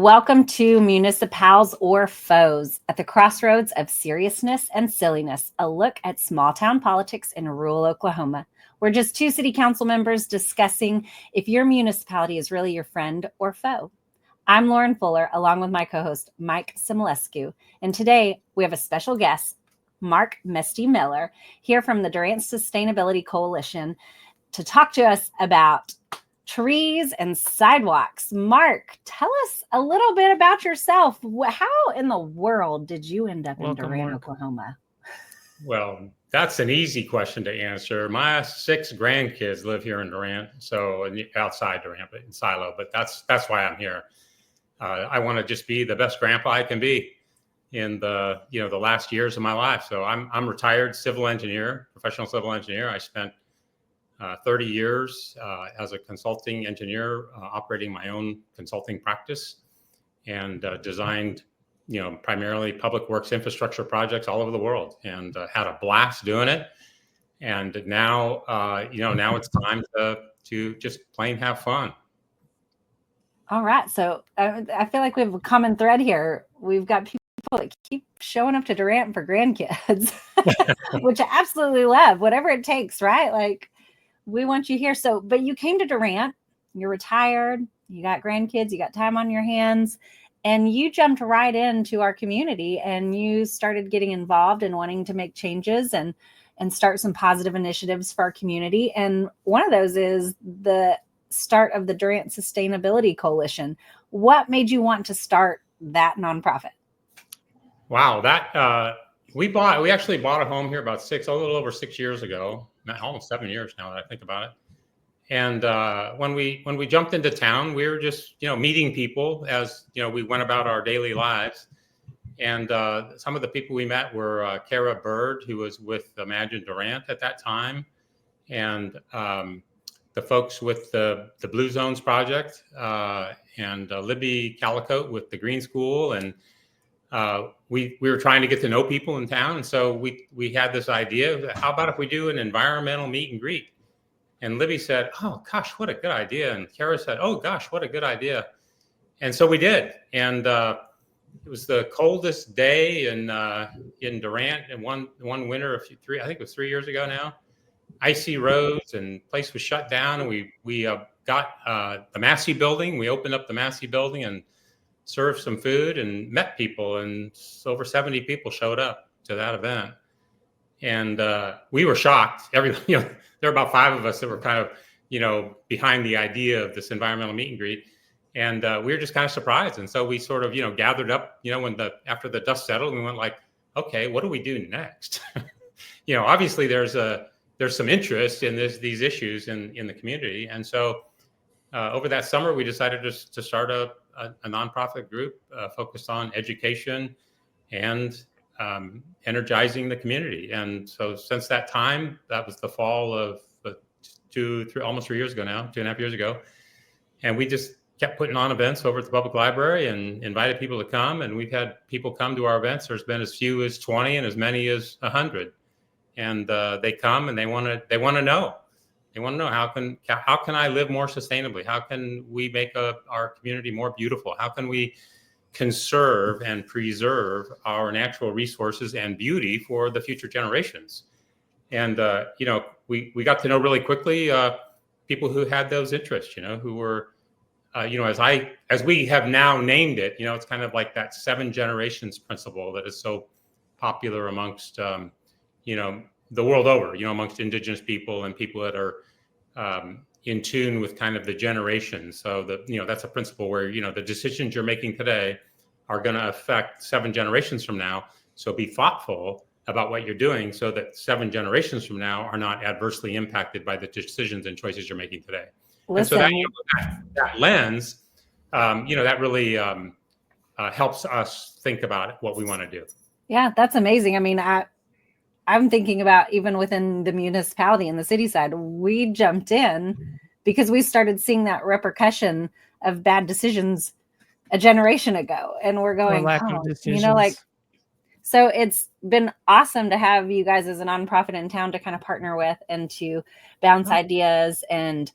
Welcome to Municipals or Foes, at the crossroads of seriousness and silliness, a look at small town politics in rural Oklahoma. We're just two city council members discussing if your municipality is really your friend or foe. I'm Lauren Fuller, along with my co-host, Mike Similescu, and today we have a special guest, Mark Mesiti Miller, here from the Durant Sustainability Collation to talk to us about trees and sidewalks. Mark, tell us a little bit about yourself. How in the world did you end up in Durant, Oklahoma? Well, that's an easy question to answer. My 6 grandkids live here in Durant, so outside Durant, but in Silo. But that's why I'm here. I want to just be the best grandpa I can be in the last years of my life. So I'm retired civil engineer, professional civil engineer. I spent 30 years as a consulting engineer, operating my own consulting practice, and designed, primarily public works infrastructure projects all over the world, and had a blast doing it. And now, now it's time to just plain have fun. All right. So I feel like we have a common thread here. We've got people that keep showing up to Durant for grandkids, which I absolutely love, whatever it takes, right? Like, we want you here. So, but you came to Durant, you're retired, you got grandkids, you got time on your hands, and you jumped right into our community and you started getting involved and wanting to make changes and start some positive initiatives for our community. And one of those is the start of the Durant Sustainability Collation. What made you want to start that nonprofit? Wow, we actually bought a home here about a little over 6 years ago, almost 7 years now that I think about it. And when we jumped into town, we were just meeting people as we went about our daily lives. And some of the people we met were Kara Bird, who was with Imagine Durant at that time, and the folks with the Blue Zones Project, and Libby Calicote with the Green School, and we were trying to get to know people in town. And so we had this idea, how about if we do an environmental meet and greet? And Libby said, oh gosh, what a good idea. And Kara said, oh gosh, what a good idea. And so we did. And it was the coldest day in Durant, and one winter, I think it was 3 years ago now. Icy roads, and place was shut down. And we got the Massey building. We opened up the Massey building and served some food and met people, and over 70 people showed up to that event. And we were shocked. There were about 5 of us that were kind of, behind the idea of this environmental meet and greet. And we were just kind of surprised. And so we sort of, gathered up, after the dust settled, and we went like, okay, what do we do next? Obviously there's some interest in these issues in the community. And so over that summer, we decided to start a nonprofit group focused on education and energizing the community. And so since that time, that was the fall of almost 3 years ago now, 2.5 years ago. And we just kept putting on events over at the public library and invited people to come. And we've had people come to our events. There's been as few as 20 and as many as 100. And they come and they want to know. They want to know, how can I live more sustainably? How can we make our community more beautiful? How can we conserve and preserve our natural resources and beauty for the future generations? And we got to know really quickly people who had those interests. Who were as we have now named it. It's kind of like that 7 generations principle that is so popular amongst the world over, amongst indigenous people and people that are in tune with kind of the generations. So that's a principle where, the decisions you're making today are going to affect 7 generations from now. So be thoughtful about what you're doing so that 7 generations from now are not adversely impacted by the decisions and choices you're making today. Listen, and so that lens, that really helps us think about what we want to do. Yeah, that's amazing. I mean, I'm thinking about even within the municipality and the city side, we jumped in because we started seeing that repercussion of bad decisions a generation ago. And we're going, so it's been awesome to have you guys as a nonprofit in town to kind of partner with and to bounce ideas and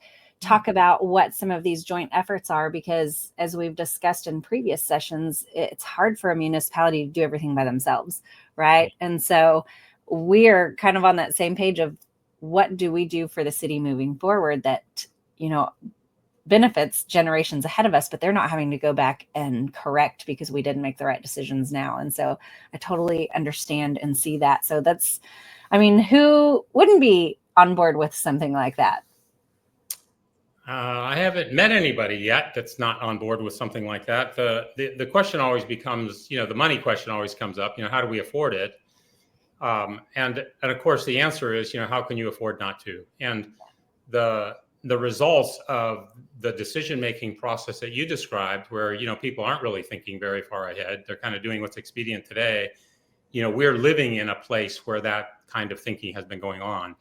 talk about what some of these joint efforts are, because as we've discussed in previous sessions, it's hard for a municipality to do everything by themselves, right? And so we're kind of on that same page of what do we do for the city moving forward that, benefits generations ahead of us, but they're not having to go back and correct because we didn't make the right decisions now. And so I totally understand and see that. So who wouldn't be on board with something like that? I haven't met anybody yet that's not on board with something like that. The question always becomes, the money question always comes up. How do we afford it? And of course, the answer is, how can you afford not to? And the results of the decision-making process that you described, where, people aren't really thinking very far ahead, they're kind of doing what's expedient today. We're living in a place where that kind of thinking has been going on.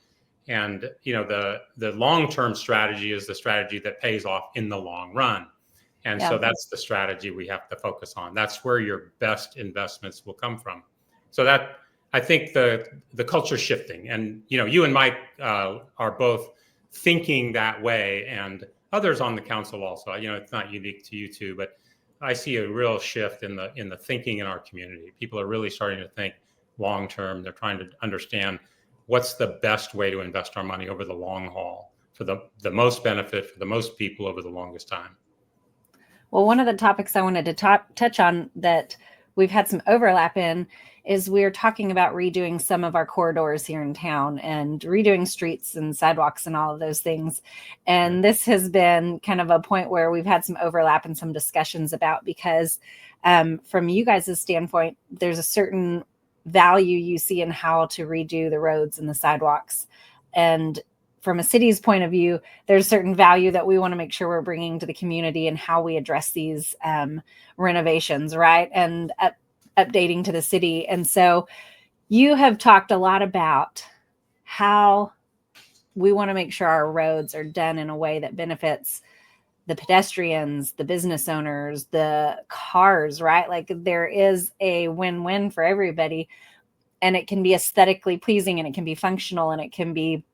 And, the long-term strategy is the strategy that pays off in the long run. And so that's the strategy we have to focus on. That's where your best investments will come from. So that, I think the culture shifting, and, you and Mike are both thinking that way, and others on the council also. It's not unique to you two, but I see a real shift in the thinking in our community. People are really starting to think long term. They're trying to understand what's the best way to invest our money over the long haul for the most benefit for the most people over the longest time. Well, one of the topics I wanted to touch on that we've had some overlap in is we're talking about redoing some of our corridors here in town and redoing streets and sidewalks and all of those things. And this has been kind of a point where we've had some overlap and some discussions about, because from you guys' standpoint, there's a certain value you see in how to redo the roads and the sidewalks. And from a city's point of view, there's certain value that we want to make sure we're bringing to the community and how we address these renovations, right? And updating to the city. And so you have talked a lot about how we want to make sure our roads are done in a way that benefits the pedestrians, the business owners, the cars, right? Like there is a win-win for everybody, and it can be aesthetically pleasing, and it can be functional, and it can be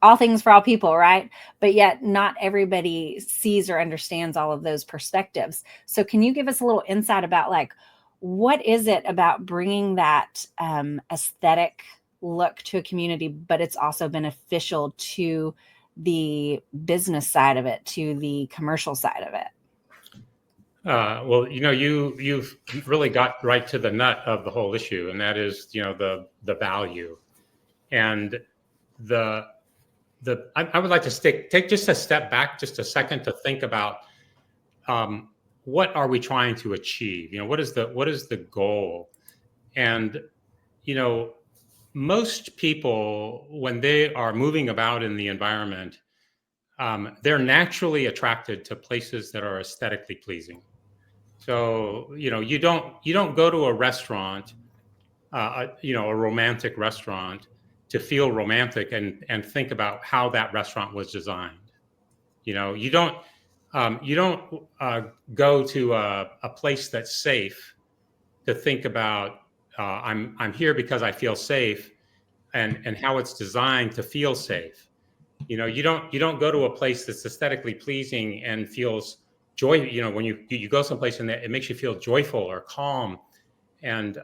all things for all people, right? But yet not everybody sees or understands all of those perspectives. So can you give us a little insight about what is it about bringing that aesthetic look to a community, but it's also beneficial to the business side of it, to the commercial side of it? Well, you've really got right to the nut of the whole issue, and that is, the value. And I would like to take just a step back, just a second, to think about what are we trying to achieve? What is the goal? And most people, when they are moving about in the environment, they're naturally attracted to places that are aesthetically pleasing. So you don't go to a restaurant, a romantic restaurant, to feel romantic and think about how that restaurant was designed. You don't go to a place that's safe to think about I'm here because I feel safe, and how it's designed to feel safe. You don't go to a place that's aesthetically pleasing and feels joy. When you go someplace and it makes you feel joyful or calm, and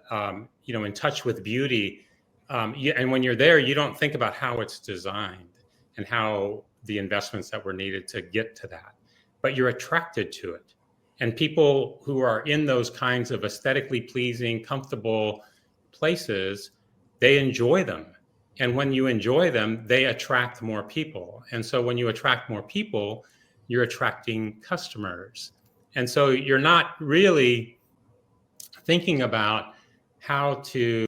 in touch with beauty. And when you're there, you don't think about how it's designed and how the investments that were needed to get to that, but you're attracted to it. And people who are in those kinds of aesthetically pleasing, comfortable places, they enjoy them. And when you enjoy them, they attract more people. And so when you attract more people, you're attracting customers. And so you're not really thinking about how to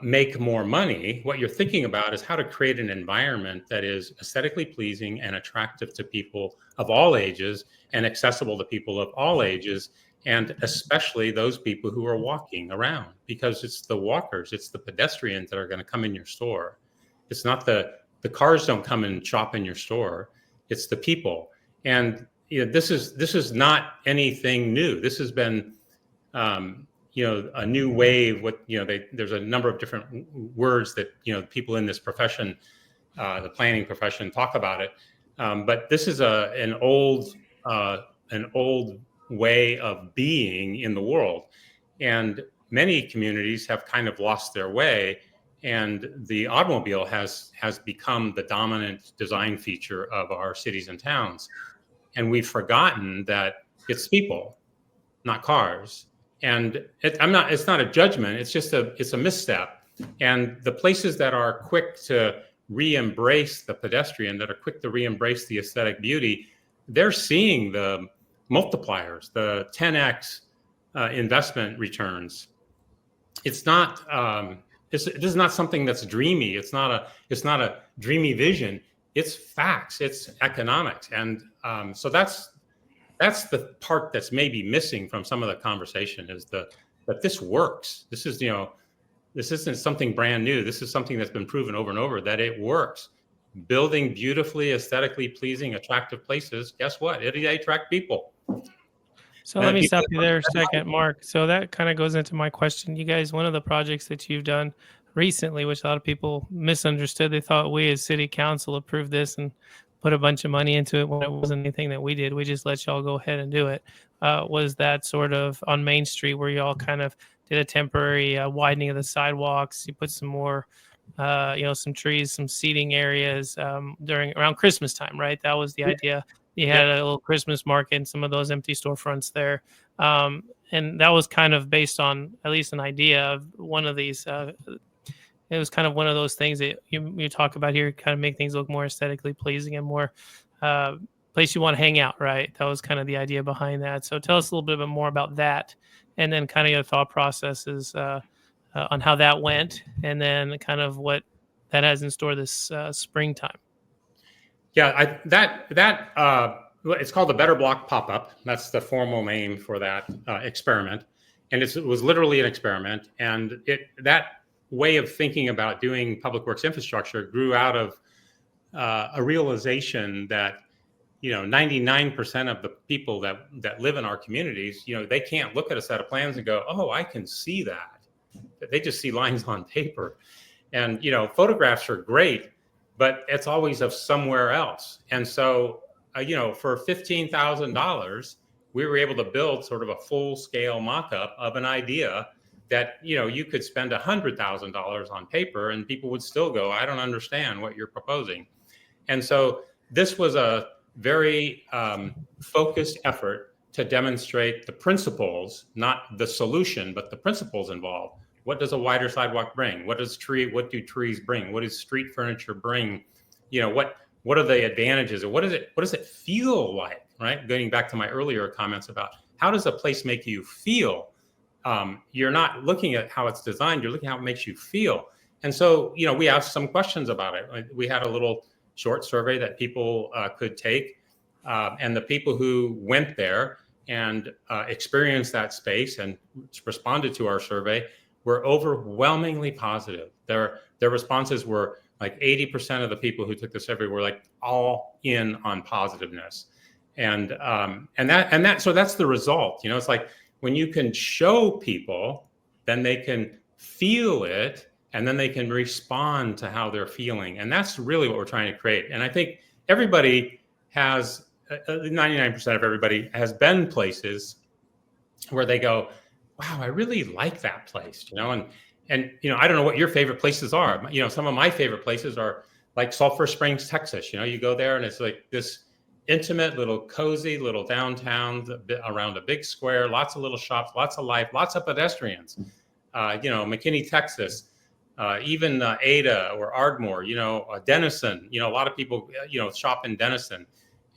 make more money. What you're thinking about is how to create an environment that is aesthetically pleasing and attractive to people of all ages, and accessible to people of all ages, and especially those people who are walking around, because it's the walkers, it's the pedestrians that are going to come in your store. It's not the cars don't come and shop in your store. It's the people. And this is not anything new. This has been a new wave. There's a number of different words that people in this profession the planning profession talk about it. But this is an old way of being in the world, and many communities have kind of lost their way, and the automobile has become the dominant design feature of our cities and towns, and we've forgotten that it's people, not cars. And it's not a judgment. It's just it's a misstep. And the places that are quick to re-embrace the pedestrian, that are quick to re-embrace the aesthetic beauty, they're seeing the multipliers, the 10x investment returns. It's not. This is not something that's dreamy. It's not a dreamy vision. It's facts. It's economics, and so that's the part that's maybe missing from some of the conversation, is that this works. This isn't something brand new. This is something that's been proven over and over that it works. Building beautifully, aesthetically pleasing, attractive places, guess what? It attracts people. So let me stop you there a second, Mark. So that kind of goes into my question. You guys, one of the projects that you've done recently, which a lot of people misunderstood, they thought we as city council approved this and put a bunch of money into it when it wasn't anything that we did. We just let y'all go ahead and do it. Was that sort of on Main Street where y'all kind of did a temporary widening of the sidewalks? You put some more, some trees, some seating areas around Christmas time, right? That was the idea. You had a little Christmas market and some of those empty storefronts there. And that was kind of based on at least an idea of one of these. It was kind of one of those things that you talk about here, kind of make things look more aesthetically pleasing and more place you want to hang out, right? That was kind of the idea behind that. So tell us a little bit more about that, and then kind of your thought processes on how that went, and then kind of what that has in store this springtime. Yeah, it's called the Better Block Pop-Up. That's the formal name for that experiment, and it was literally an experiment. And that way of thinking about doing public works infrastructure grew out of a realization that 99% of the people that live in our communities, they can't look at a set of plans and go, "Oh, I can see that." They just see lines on paper, and photographs are great, but it's always of somewhere else. And so, for $15,000, we were able to build sort of a full-scale mock-up of an idea that, you could spend $100,000 on paper and people would still go, "I don't understand what you're proposing." And so this was a very focused effort to demonstrate the principles, not the solution, but the principles involved. What does a wider sidewalk bring? What do trees bring? What does street furniture bring? What are the advantages? Or what does it feel like, right? Going back to my earlier comments about how does a place make you feel? You're not looking at how it's designed, you're looking at how it makes you feel. And so, we asked some questions about it. We had a little short survey that people could take. And the people who went there and experienced that space and responded to our survey were overwhelmingly positive. Their responses were like 80% of the people who took the survey were like all in on positiveness. And so that's the result. It's like when you can show people, then they can feel it, and then they can respond to how they're feeling. And that's really what we're trying to create. And I think everybody has, 99% of everybody has been places where they go, "Wow, I really like that place," and I don't know what your favorite places are. Some of my favorite places are like Sulphur Springs, Texas. You go there and it's like this intimate little cozy little downtown around a big square, lots of little shops, lots of life, lots of pedestrians. McKinney, Texas, even Ada or Ardmore, Denison, a lot of people, shop in Denison.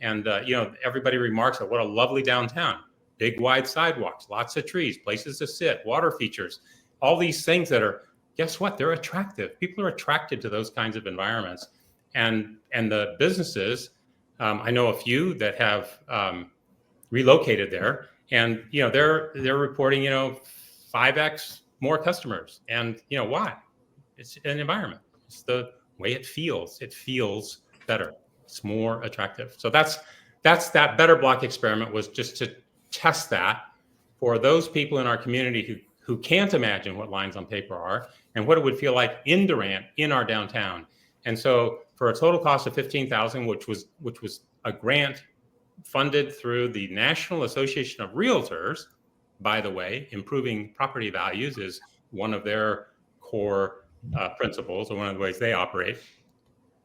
And, everybody remarks at what a lovely downtown, big wide sidewalks, lots of trees, places to sit, water features, all these things that are, guess what? They're attractive. People are attracted to those kinds of environments. And the businesses, I know a few that have relocated there, and they're reporting 5x more customers. And why? It's an environment. It's the way it feels. It feels better. It's more attractive. So that's that Better Block experiment, was just to test that for those people in our community who can't imagine what lines on paper are and what it would feel like in Durant, in our downtown. And so for a total cost of $15,000, which was a grant funded through the National Association of Realtors, by the way, improving property values is one of their core principles, or one of the ways they operate.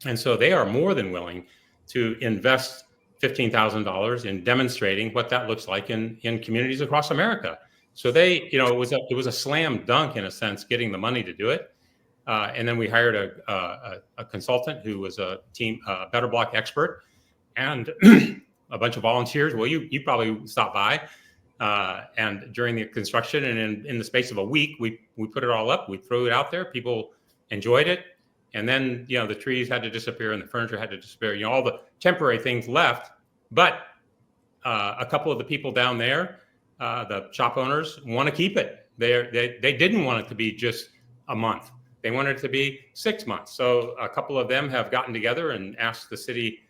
And so they are more than willing to invest $15,000 in demonstrating what that looks like in communities across America. So they, it was a slam dunk in a sense, getting the money to do it. And then we hired a consultant who was a Better Block expert, and a bunch of volunteers. Well, you probably stopped by, and during the construction, and in the space of a week, we put it all up. We threw it out there. People enjoyed it, and then the trees had to disappear and the furniture had to disappear. All the temporary things left, but a couple of the people down there, the shop owners, want to keep it. They didn't want it to be just a month. They wanted it to be 6 months. So a couple of them have gotten together and asked the city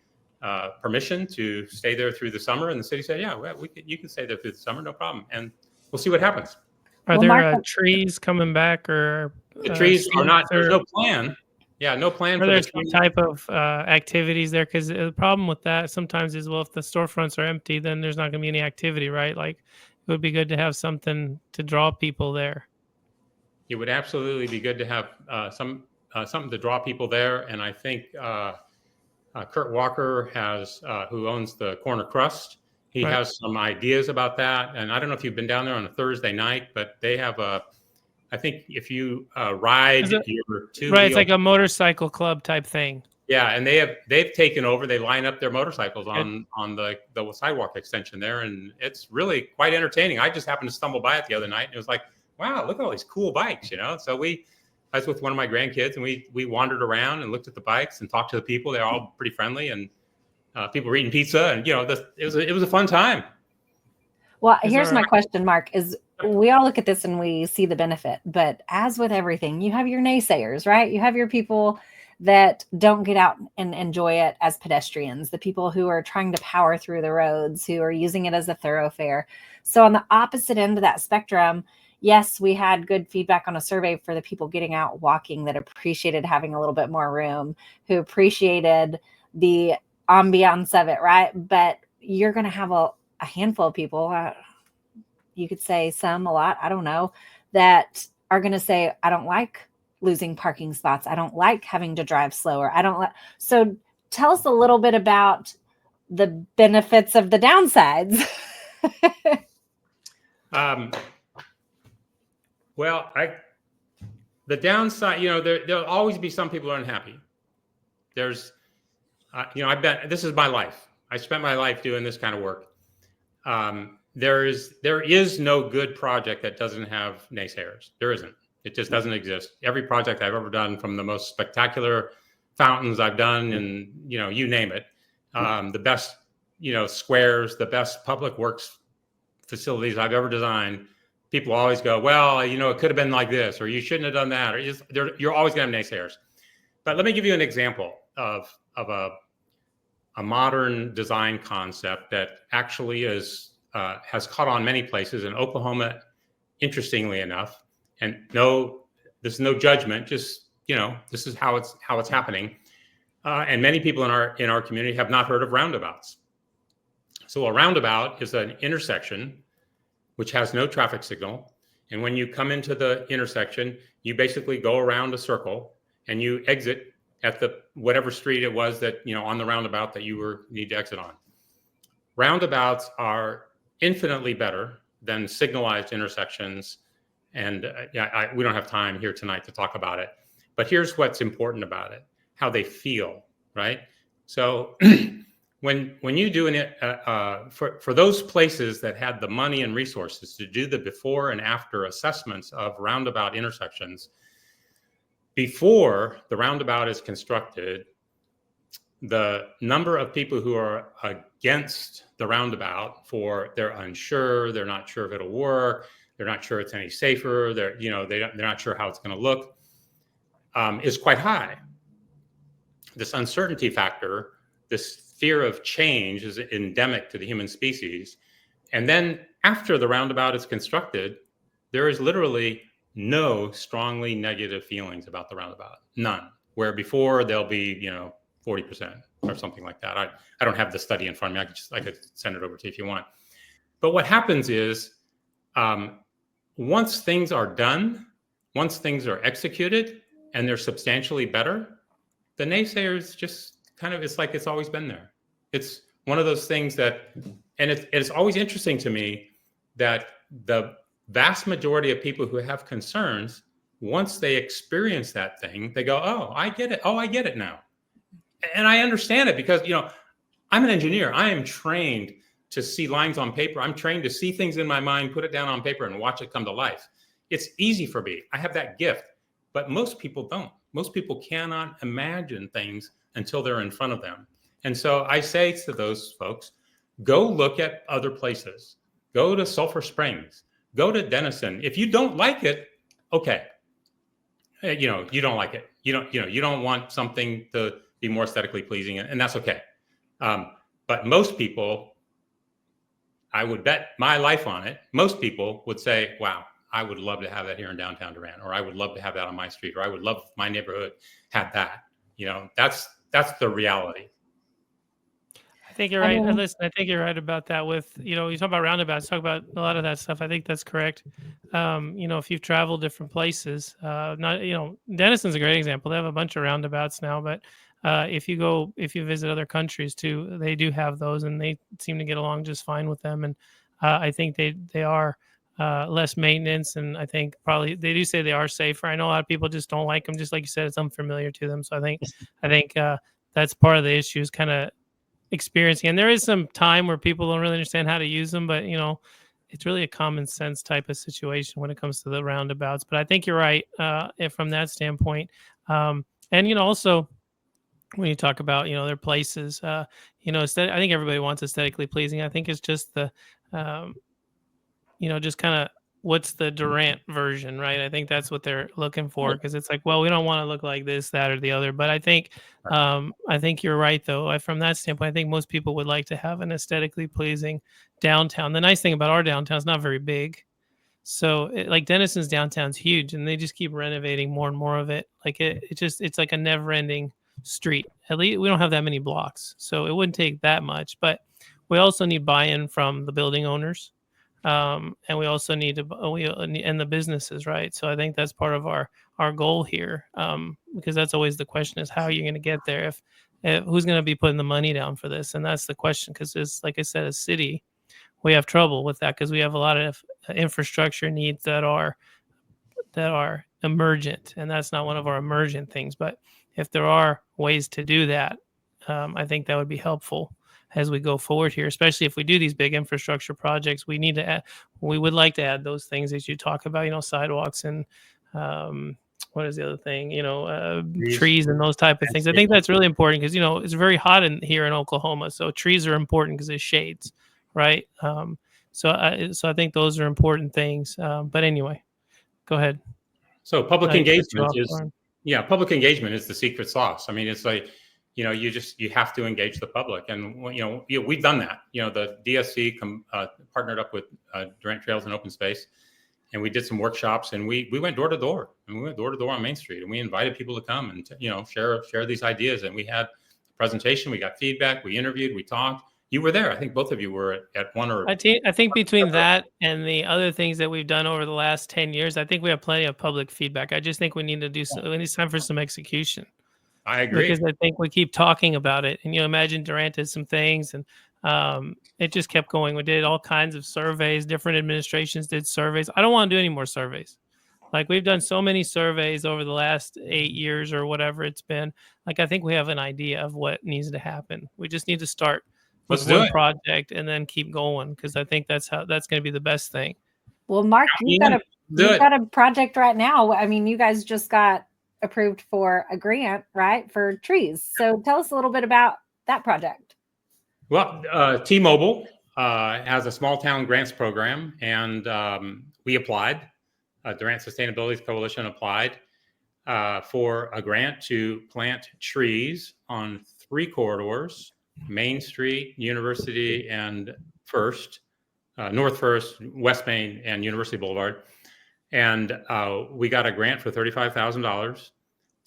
permission to stay there through the summer, and the city said, "Yeah, well, you can stay there through the summer, no problem." And we'll see what happens. Are there trees coming back, or the trees are not? There's no plan. Yeah, no plan. Are there some type of activities there? Because the problem with that sometimes is, well, if the storefronts are empty, then there's not going to be any activity, right? Like, it would be good to have something to draw people there. It would absolutely be good to have something to draw people there, and I think Kurt Walker has, who owns the Corner Crust. He has some ideas about that, and I don't know if you've been down there on a Thursday night, but they have I think if you ride your two-wheel, it's like a motorcycle club type thing. Yeah, and they've taken over. They line up their motorcycles on the sidewalk extension there, and it's really quite entertaining. I just happened to stumble by it the other night, and it was like, wow, look at all these cool bikes, So I was with one of my grandkids, and we wandered around and looked at the bikes and talked to the people. They're all pretty friendly, and people were eating pizza, and it was a fun time. Well, here's my question, Mark, is we all look at this and we see the benefit, but as with everything, you have your naysayers, right? You have your people that don't get out and enjoy it as pedestrians, the people who are trying to power through the roads, who are using it as a thoroughfare. So on the opposite end of that spectrum, yes, we had good feedback on a survey for the people getting out walking that appreciated having a little bit more room, who appreciated the ambiance of it, right? But you're going to have a handful of people, you could say some, a lot, I don't know, that are going to say, I don't like losing parking spots. I don't like having to drive slower. So tell us a little bit about the benefits of the downsides. Well, the downside, there'll always be some people who are unhappy. There's, this is my life. I spent my life doing this kind of work. There is no good project that doesn't have naysayers. There isn't. It just doesn't exist. Every project I've ever done, from the most spectacular fountains I've done, and you name it, the best squares, the best public works facilities I've ever designed, people always go, well, it could have been like this, or you shouldn't have done that, or you're always going to have naysayers. But let me give you an example of a modern design concept that actually has caught on many places in Oklahoma, interestingly enough. And no, this is no judgment, just this is how it's happening. And many people in our community have not heard of roundabouts. So a roundabout is an intersection which has no traffic signal. And when you come into the intersection, you basically go around a circle and you exit at the whatever street it was that on the roundabout that you need to exit on. Roundabouts are infinitely better than signalized intersections. And we don't have time here tonight to talk about it. But here's what's important about it: how they feel, right? So when you do for those places that had the money and resources to do the before and after assessments of roundabout intersections, before the roundabout is constructed, the number of people who are against the roundabout they're unsure, they're not sure if it'll work, they're not sure it's any safer, they're not sure how it's going to look, is quite high. This uncertainty factor, this fear of change, is endemic to the human species. And then after the roundabout is constructed, there is literally no strongly negative feelings about the roundabout. None. where before they'll be, 40% or something like that. I don't have the study in front of me. I could send it over to you if you want. But what happens is, once things are done, once things are executed and they're substantially better, the naysayers just kind of, it's like it's always been there. It's one of those things that, and it's always interesting to me that the vast majority of people who have concerns, once they experience that thing, they go, oh, I get it. Oh, I get it now. And I understand it because, I'm an engineer. I am trained to see lines on paper. I'm trained to see things in my mind, put it down on paper and watch it come to life. It's easy for me. I have that gift, but most people don't. Most people cannot imagine things until they're in front of them. And so I say to those folks, go look at other places. Go to Sulphur Springs. Go to Denison. If you don't like it, okay. You don't like it. You don't want something to be more aesthetically pleasing, and that's okay. But most people, I would bet my life on it, most people would say, wow, I would love to have that here in downtown Durant, or I would love to have that on my street, or I would love if my neighborhood had that. That's the reality. I think you're right. Listen, I think you're right about that. With you talk about roundabouts, talk about a lot of that stuff. I think that's correct. If you've traveled different places, Denison's a great example. They have a bunch of roundabouts now, but if you visit other countries too, they do have those, and they seem to get along just fine with them. And I think they are less maintenance, and I think probably they do say they are safer. I know a lot of people just don't like them, just like you said, it's unfamiliar to them. So I think that's part of the issue is kind of experiencing. And there is some time where people don't really understand how to use them, but it's really a common sense type of situation when it comes to the roundabouts. But I think you're right from that standpoint. And also when you talk about their places, I think everybody wants aesthetically pleasing. I think it's just the just kind of what's the Durant version, right? I think that's what they're looking for, because it's like, well, we don't want to look like this, that, or the other. But I think you're right, though. From that standpoint, I think most people would like to have an aesthetically pleasing downtown. The nice thing about our downtown is not very big. So like Denison's downtown's huge, and they just keep renovating more and more of it. Like it's like a never ending street. At least we don't have that many blocks, so it wouldn't take that much. But we also need buy-in from the building owners. And we also need and the businesses, right? So I think that's part of our goal here, because that's always the question is how are you going to get there? If who's going to be putting the money down for this? And that's the question, because it's like I said, a city, we have trouble with that because we have a lot of infrastructure needs that are emergent, and that's not one of our emergent things. But if there are ways to do that, I think that would be helpful as we go forward here, especially if we do these big infrastructure projects. We would like to add those things as you talk about, sidewalks and what is the other thing, trees and those type of things. I think that's really important because, it's very hot here in Oklahoma. So trees are important because it shades, right? So I think those are important things. But anyway, go ahead. So public engagement is the secret sauce. I mean, it's like, you have to engage the public, and we've done that. The DSC partnered up with Durant Trails and Open Space, and we did some workshops, and we went door to door, and we went door to door on Main Street, and we invited people to come and share these ideas. And we had a presentation, we got feedback, we interviewed, we talked. You were there. I think both of you were at one or. I think between that and the other things that we've done over the last 10 years, I think we have plenty of public feedback. I just think we need to do some. It's time for some execution. I agree. Because I think we keep talking about it, and imagine Durant did some things, and it just kept going. We did all kinds of surveys. Different administrations did surveys. I don't want to do any more surveys. Like, we've done so many surveys over the last 8 years or whatever it's been. Like, I think we have an idea of what needs to happen. We just need to start with one project and then keep going, because I think that's going to be the best thing. Well, Mark, you've got a project right now. I mean, you guys just got approved for a grant, right, for trees. So tell us a little bit about that project. Well, T-Mobile has a small town grants program, and we applied. Durant Sustainability Collation applied for a grant to plant trees on 3 corridors: Main Street, University, and First, North First, West Main, and University Boulevard. And we got a grant for $35,000.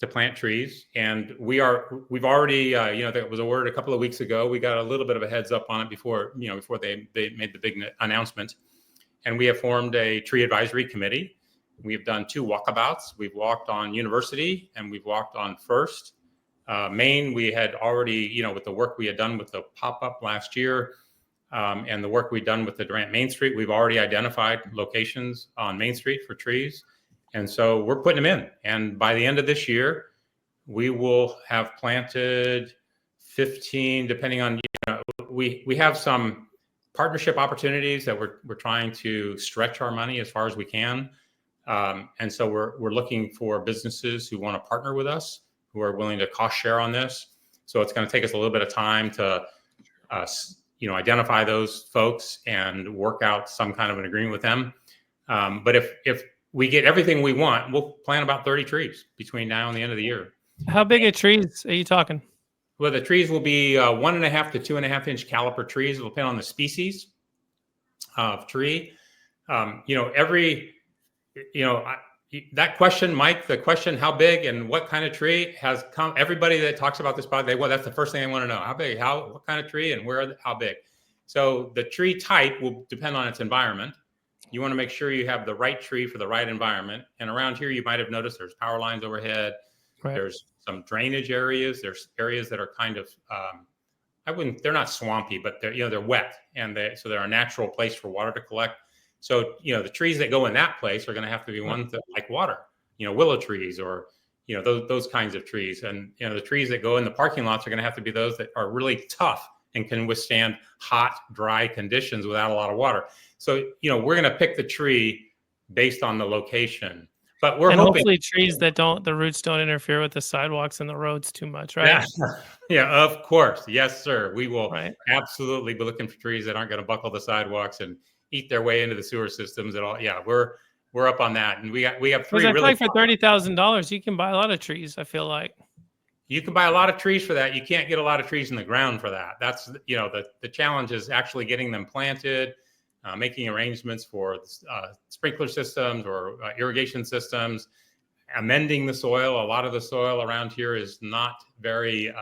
to plant trees, and we've already, that was a word a couple of weeks ago. We got a little bit of a heads up on it before they made the big announcement, and we have formed a tree advisory committee. We've done 2 walkabouts. We've walked on University and we've walked on First. Main, we had already, with the work we had done with the pop-up last year, and the work we've done with the Durant Main Street, we've already identified locations on Main Street for trees. And so we're putting them in. And by the end of this year, we will have planted 15, depending on, we have some partnership opportunities that we're trying to stretch our money as far as we can. And so we're looking for businesses who want to partner with us, who are willing to cost share on this. So it's going to take us a little bit of time to, identify those folks and work out some kind of an agreement with them. But if we get everything we want, we'll plant about 30 trees between now and the end of the year. How big of trees are you talking? Well, the trees will be 1.5 to 2.5 inch caliper trees. It will depend on the species of tree. That question, Mike, the question, how big and what kind of tree, has come. Everybody that talks about this project, that's the first thing they want to know. How big, what kind of tree, and how big? So the tree type will depend on its environment. You want to make sure you have the right tree for the right environment. And around here, you might have noticed there's power lines overhead. Right. There's some drainage areas. There's areas that are kind of, they're not swampy, but they're wet. And so they're a natural place for water to collect. So, the trees that go in that place are going to have to be ones that like water, willow trees or, those kinds of trees. And, the trees that go in the parking lots are going to have to be those that are really tough and can withstand hot, dry conditions without a lot of water. So, we're going to pick the tree based on the location. But we're hoping, hopefully trees that the roots don't interfere with the sidewalks and the roads too much, right? Yeah, of course. Yes, sir. We will absolutely be looking for trees that aren't going to buckle the sidewalks and eat their way into the sewer systems at all. Yeah, we're up on that. And we have 3 I feel like for $30,000, you can buy a lot of trees, I feel like. You can buy a lot of trees for that. You can't get a lot of trees in the ground for that. That's, the challenge is actually getting them planted, making arrangements for sprinkler systems or irrigation systems, amending the soil. A lot of the soil around here is not very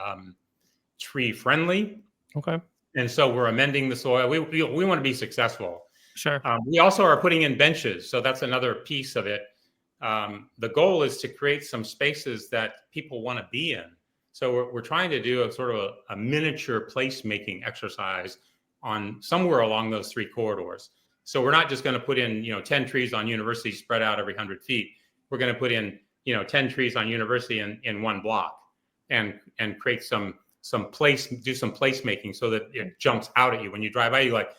tree friendly. Okay. And so we're amending the soil. We want to be successful. Sure. We also are putting in benches. So that's another piece of it. The goal is to create some spaces that people want to be in. So we're trying to do a sort of a miniature placemaking exercise on somewhere along those 3 corridors. So we're not just going to put in, 10 trees on University spread out every 100 feet. We're going to put in, 10 trees on University in one block and create do some placemaking so that it jumps out at you. When you drive by, you're like,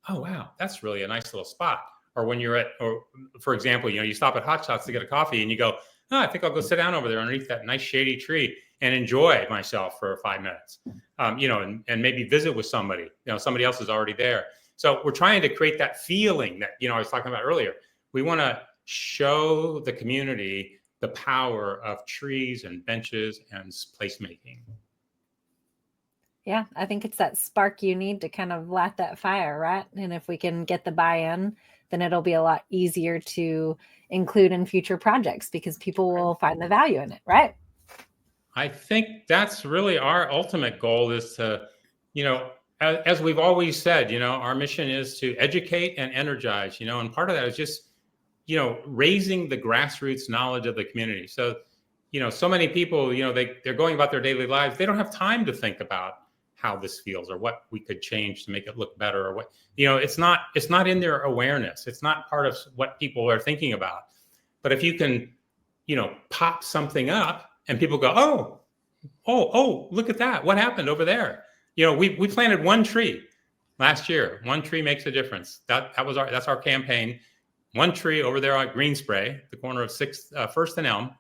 oh, wow, that's really a nice little spot. Or when you're for example, you stop at Hot Shots to get a coffee and you go, oh, I think I'll go sit down over there underneath that nice shady tree and enjoy myself for 5 minutes, and maybe visit with somebody, somebody else is already there. So we're trying to create that feeling that, I was talking about earlier. We want to show the community the power of trees and benches and placemaking. Yeah, I think it's that spark you need to kind of light that fire, right? And if we can get the buy-in, then it'll be a lot easier to include in future projects because people will find the value in it, right? I think that's really our ultimate goal is to, as we've always said, our mission is to educate and energize, and part of that is just, raising the grassroots knowledge of the community. So, so many people, they're going about their daily lives. They don't have time to think about how this feels or what we could change to make it look better or what, it's not in their awareness. It's not part of what people are thinking about. But if you can, pop something up and people go, oh, look at that. What happened over there? We planted 1 tree last year. 1 tree makes a difference. That's our campaign. 1 tree over there on Green Spray, the corner of First and Elm.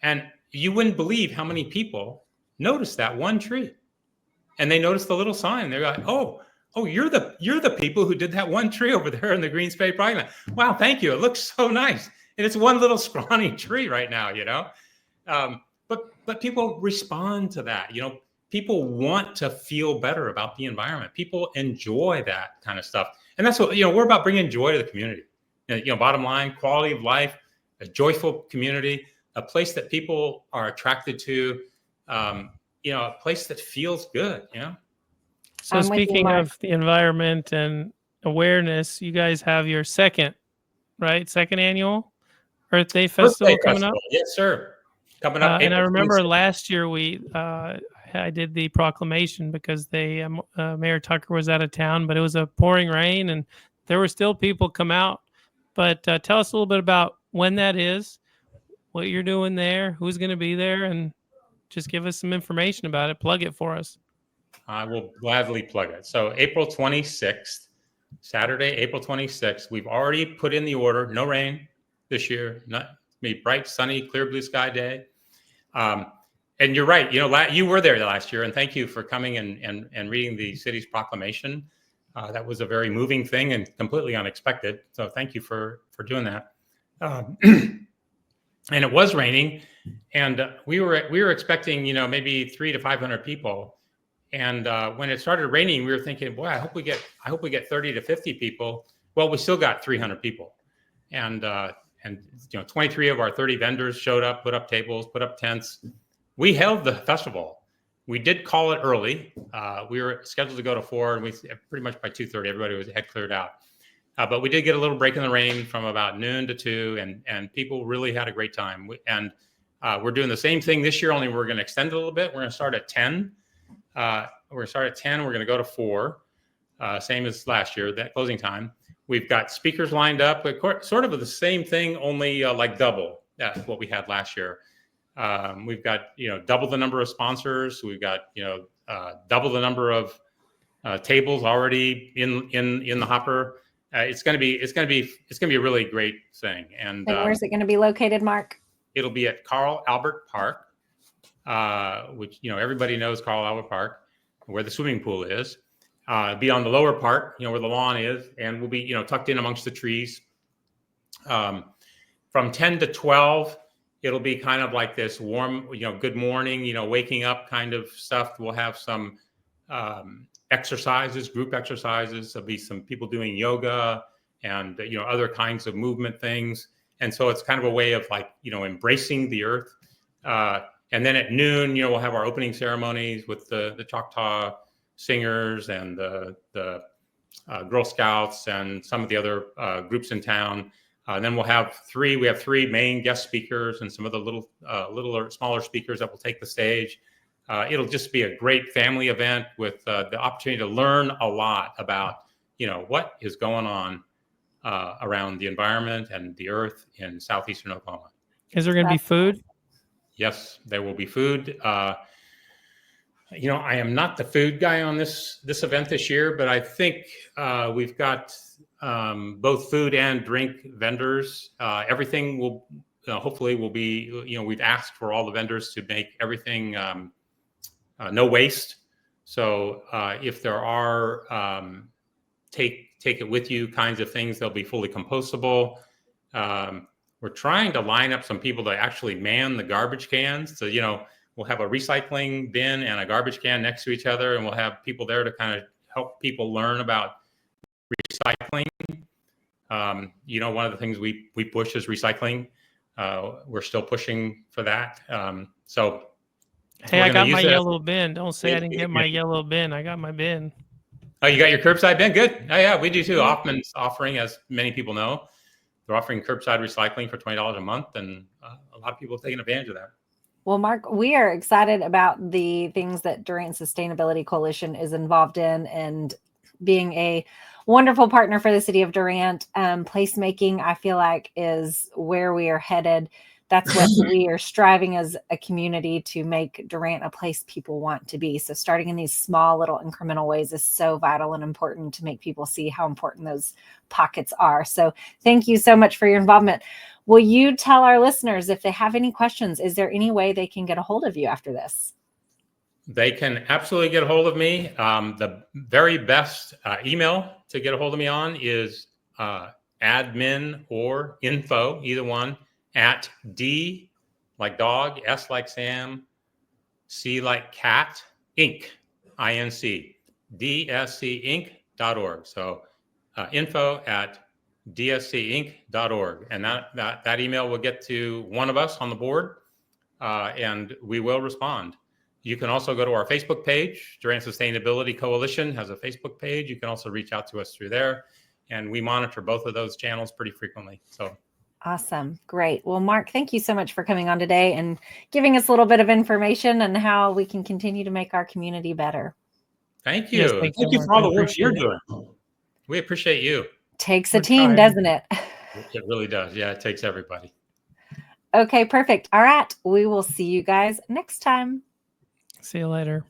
And you wouldn't believe how many people noticed that 1 tree. And they noticed the little sign. They're like, oh, you're the people who did that 1 tree over there in the Green Spray parking lot. Wow, thank you. It looks so nice. And it's 1 little scrawny tree right now, But people respond to that. People want to feel better about the environment. People enjoy that kind of stuff. And that's what, we're about bringing joy to the community. Bottom line, quality of life, a joyful community. a place that people are attracted to, a place that feels good, So speaking of the environment and awareness, you guys have your second annual Earth Day Festival coming up. Yes, sir. Coming up. And I remember last year I did the proclamation because Mayor Tucker was out of town, but it was a pouring rain and there were still people come out. But tell us a little bit about when that is, what you're doing there, who's going to be there, and just give us some information about it. Plug it for us. I will gladly plug it. So April 26th, Saturday, April 26th, we've already put in the order. No rain this year. Not be bright, sunny, clear blue sky day. And you're right. You were there last year, and thank you for coming and reading the city's proclamation. That was a very moving thing and completely unexpected. So thank you for doing that. And it was raining, and we were expecting maybe 300 to 500 people. And when it started raining, we were thinking, boy, I hope we get 30 to 50 people. Well, we still got 300 people, and 23 of our 30 vendors showed up, put up tables, put up tents. We held the festival. We did call it early. We were scheduled to go to 4, and we pretty much by 2:30 everybody had cleared out. But we did get a little break in the rain from about noon to 2, and people really had a great time. We're doing the same thing this year, only we're going to extend it a little bit. We're going to start at 10. We're going to start at 10. We're going to go to 4, same as last year, that closing time. We've got speakers lined up, sort of the same thing, only like double. That's what we had last year. We've got, double the number of sponsors. We've got, double the number of tables already in the hopper. It's going to be a really great thing. And where's it going to be located, Mark? It'll be at Carl Albert Park, which, everybody knows Carl Albert Park, where the swimming pool is. Be on the lower part, where the lawn is, and we'll be, tucked in amongst the trees. From 10 to 12, it'll be kind of like this warm, good morning, waking up kind of stuff. We'll have some exercises, group exercises. There'll be some people doing yoga and, other kinds of movement things. And so it's kind of a way of embracing the earth. And then at noon, we'll have our opening ceremonies with the Choctaw singers and the Girl Scouts and some of the other groups in town. Then we have 3 main guest speakers and some of the littler, smaller speakers that will take the stage. It'll just be a great family event with the opportunity to learn a lot about, what is going on around the environment and the earth in southeastern Oklahoma. Is there going to be food? Yes, there will be food. I am not the food guy on this event this year, but I think we've got both food and drink vendors. Everything will hopefully will be, we've asked for all the vendors to make everything no waste. So if there are take it with you kinds of things, they'll be fully compostable. We're trying to line up some people to actually man the garbage cans. So, we'll have a recycling bin and a garbage can next to each other, and we'll have people there to kind of help people learn about recycling. One of the things we push is recycling. We're still pushing for that. Hey, I got my yellow bin. Don't say I didn't get my yellow bin. I got my bin. Oh, you got your curbside bin? Good. Oh, yeah, we do too. Hoffman's offering, as many people know, they're offering curbside recycling for $20 a month, and a lot of people have taken advantage of that. Well, Mark, we are excited about the things that Durant Sustainability Coalition is involved in, and being a wonderful partner for the city of Durant. Placemaking, I feel like, is where we are headed. That's what we are striving as a community to make Durant a place people want to be. So starting in these small little incremental ways is so vital and important to make people see how important those pockets are. So thank you so much for your involvement. Will you tell our listeners if they have any questions? Is there any way they can get a hold of you after this? They can absolutely get a hold of me. The very best email to get a hold of me on is admin or info, either one, at D like dog, S like Sam, C like cat, Inc., INC, DSCinc.org. So info at dscinc.org. And that email will get to one of us on the board, and we will respond. You can also go to our Facebook page. Durant Sustainability Coalition has a Facebook page. You can also reach out to us through there. And we monitor both of those channels pretty frequently. So awesome. Great. Well, Mark, thank you so much for coming on today and giving us a little bit of information on how we can continue to make our community better. Thank you. Yes, thank you, you Mark. for all the I work you're appreciate doing. We appreciate you. Takes a We're team, trying. doesn't it? It really does. Yeah, it takes everybody. Okay, perfect. All right. We will see you guys next time. See you later.